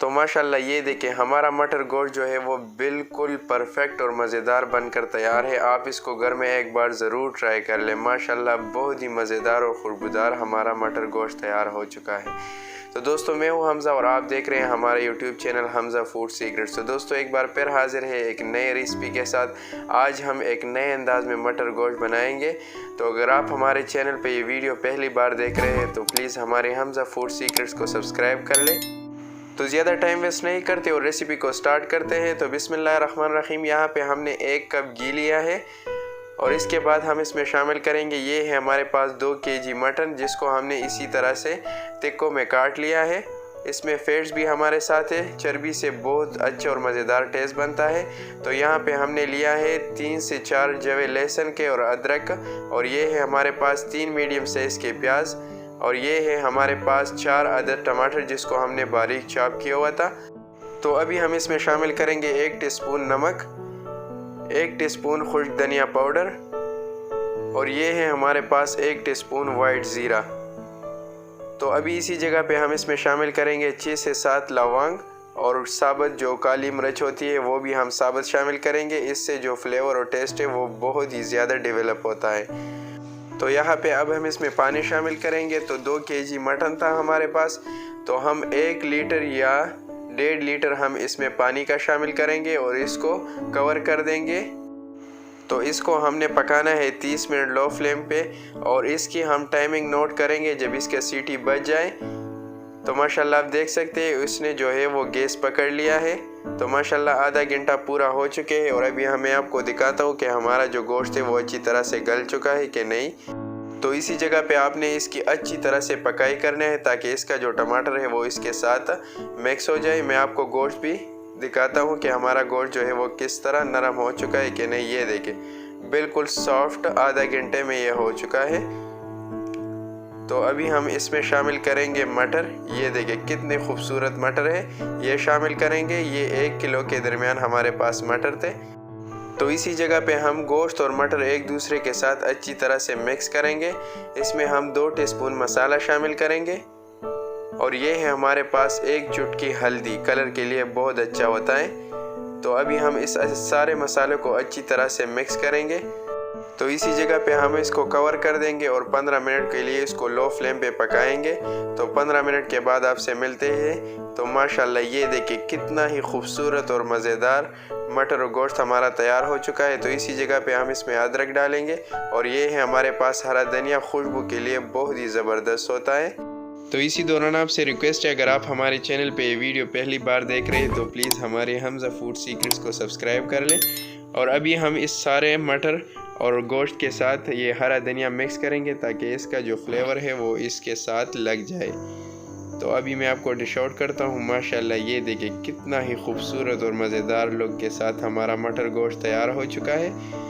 तो माशाल्लाह ये देखें हमारा मटर गोश्त जो है वो बिल्कुल परफेक्ट और मज़ेदार बनकर तैयार है। आप इसको घर में एक बार ज़रूर ट्राई कर लें। माशाल्लाह बहुत ही मज़ेदार और खुशबूदार हमारा मटर गोश्त तैयार हो चुका है। तो दोस्तों मैं हूँ हमज़ा और आप देख रहे हैं हमारा YouTube channel Hamza food secrets. तो दोस्तों एक बार फिर हाजिर है एक नई रेसिपी के साथ। आज हम एक नए अंदाज में मटर गोश्त बनाएंगे। तो अगर आप हमारे चैनल पे ये वीडियो पहली बार देख रहे हैं तो प्लीज़ हमारे हमज़ा फूड सीक्रेट्स को सब्सक्राइब कर लें। तो ज़्यादा टाइम वेस्ट नहीं करते और रेसिपी को स्टार्ट करते हैं। तो बिस्मिल्लाहिर्रहमानिर्रहीम। यहाँ पे हमने 1 कप घी लिया है और इसके बाद हम इसमें शामिल करेंगे, ये है हमारे पास 2 केजी मटन, जिसको हमने इसी तरह से तिक्कों में काट लिया है। इसमें फैट्स भी हमारे साथ है, चर्बी से बहुत अच्छा और मज़ेदार टेस्ट बनता है। तो यहाँ पे हमने लिया है 3 से 4 जवे लहसुन के और अदरक, और ये है हमारे पास 3 मीडियम साइज़ के प्याज, और ये है हमारे पास 4 अदद टमाटर जिसको हमने बारीक चॉप किया हुआ था। तो अभी हम इसमें शामिल करेंगे 1 टीस्पून नमक, 1 टीस्पून खुश्क धनिया पाउडर, और ये है हमारे पास 1 टीस्पून वाइट ज़ीरा। तो अभी इसी जगह पे हम इसमें शामिल करेंगे 6 से 7 लौंग, और साबुत जो काली मिर्च होती है वो भी हम साबुत शामिल करेंगे। इससे जो फ्लेवर और टेस्ट है वो बहुत ही ज़्यादा डेवलप होता है। तो यहाँ पे अब हम इसमें पानी शामिल करेंगे। तो 2 केजी मटन था हमारे पास, तो हम 1 लीटर या 1.5 लीटर हम इसमें पानी का शामिल करेंगे और इसको कवर कर देंगे। तो इसको हमने पकाना है 30 मिनट लो फ्लेम पे, और इसकी हम टाइमिंग नोट करेंगे जब इसका सीटी बज जाए। तो माशाल्लाह आप देख सकते हैं इसने जो है वो गैस पकड़ लिया है। तो माशाल्लाह आधा घंटा पूरा हो चुके हैं, और अभी मैं आपको दिखाता हूँ कि हमारा जो गोश्त है वो अच्छी तरह से गल चुका है कि नहीं। तो इसी जगह पे आपने इसकी अच्छी तरह से पकाई करना है ताकि इसका जो टमाटर है वो इसके साथ मिक्स हो जाए। मैं आपको गोश्त भी दिखाता हूँ कि हमारा गोश्त जो है वो किस तरह नरम हो चुका है कि नहीं। ये देखें बिल्कुल सॉफ्ट, आधा घंटे में ये हो चुका है। तो अभी हम इसमें शामिल करेंगे मटर। ये देखें कितने खूबसूरत मटर है, ये शामिल करेंगे। ये 1 किलो के दरमियान हमारे पास मटर थे। तो इसी जगह पे हम गोश्त और मटर एक दूसरे के साथ अच्छी तरह से मिक्स करेंगे। इसमें हम 2 टीस्पून मसाला शामिल करेंगे, और ये है हमारे पास 1 चुटकी हल्दी, कलर के लिए बहुत अच्छा होता है। तो अभी हम इस सारे मसाले को अच्छी तरह से मिक्स करेंगे। तो इसी जगह पे हम इसको कवर कर देंगे और 15 मिनट के लिए इसको लो फ्लेम पे पकाएंगे। तो 15 मिनट के बाद आपसे मिलते हैं। तो माशाल्लाह ये देखिए कितना ही खूबसूरत और मज़ेदार मटर और गोश्त हमारा तैयार हो चुका है। तो इसी जगह पे हम इसमें अदरक डालेंगे, और ये है हमारे पास हरा धनिया, खुशबू के लिए बहुत ही ज़बरदस्त होता है। तो इसी दौरान आपसे रिक्वेस्ट है, अगर आप हमारे चैनल पे ये वीडियो पहली बार देख रहे हैं तो प्लीज़ हमारे हमज़ा फूड सीक्रेट्स को सब्सक्राइब कर लें। और अभी हम इस सारे मटर और गोश्त के साथ ये हरा धनिया मिक्स करेंगे ताकि इसका जो फ्लेवर है वो इसके साथ लग जाए। तो अभी मैं आपको डिश आउट करता हूँ। माशाल्लाह ये देखिए कितना ही खूबसूरत और मज़ेदार लुक के साथ हमारा मटर गोश्त तैयार हो चुका है।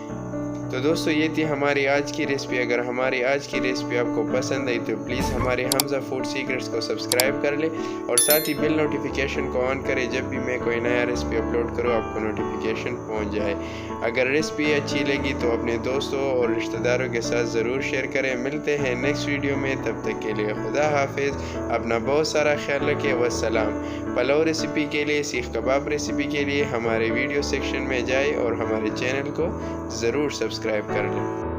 तो दोस्तों ये थी हमारी आज की रेसिपी। अगर हमारी आज की रेसिपी आपको पसंद आई तो प्लीज़ हमारे हमज़ा फूड सीक्रेट्स को सब्सक्राइब कर लें, और साथ ही बेल नोटिफिकेशन को ऑन करें। जब भी मैं कोई नया रेसिपी अपलोड करूँ आपको नोटिफिकेशन पहुंच जाए। अगर रेसिपी अच्छी लगी तो अपने दोस्तों और रिश्तेदारों के साथ ज़रूर शेयर करें। मिलते हैं नेक्स्ट वीडियो में, तब तक के लिए खुदा हाफिज़। अपना बहुत सारा ख्याल रखिए। वस्सलाम। पुलाव रेसिपी के लिए, सीख कबाब रेसिपी के लिए हमारे वीडियो सेक्शन में जाए और हमारे चैनल को ज़रूर सब्सक्राइब कर लें।